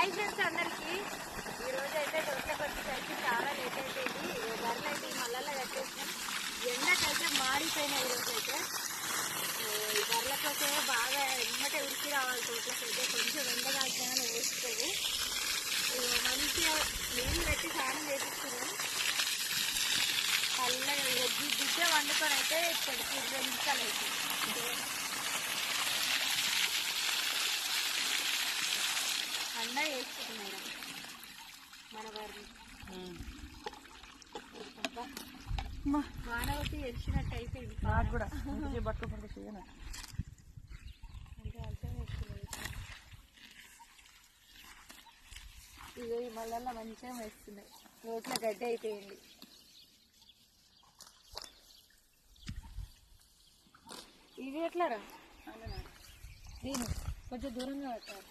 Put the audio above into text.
Hi friends అందరికి. ఈరోజు అయితే తోటలోకి వచ్చేసరికి చాలా లేట్ అయిపోయింది. బర్రెలు అయితే ఈ మళ్ళా కట్టేసినాం. ఎండకైతే మాడిపోయినాయి. ఈరోజు అయితే ఈ బర్రెలకైతే బాగా ఎమ్మటే ఉరికి రావాలి. తోటలోకి అయితే కొంచెం ఎండ కాల్చిన వేసుకోవు. మంచిగా నీళ్ళు పెట్టి స్నానం చేపిస్తున్నాం. చల్లగా బిడ్డ వండుకొని అయితే 20 నిమిషాలు అవుతుంది. అన్న వేసుకుంటున్నాడు మన వారిని. మానవతి ఎరిచినట్టు అయిపోయింది. నాకు కూడా పట్టుకోకుండా చేయను అంటే అర్థం వేసుకున్నాడు. ఇక ఈ మళ్ళా మంచిగా వేస్తున్నాయి. రోడ్ల గడ్డ అయిపోయింది. ఇది ఎట్లారా దీన్ని కొంచెం దూరంగా పెట్టాలి.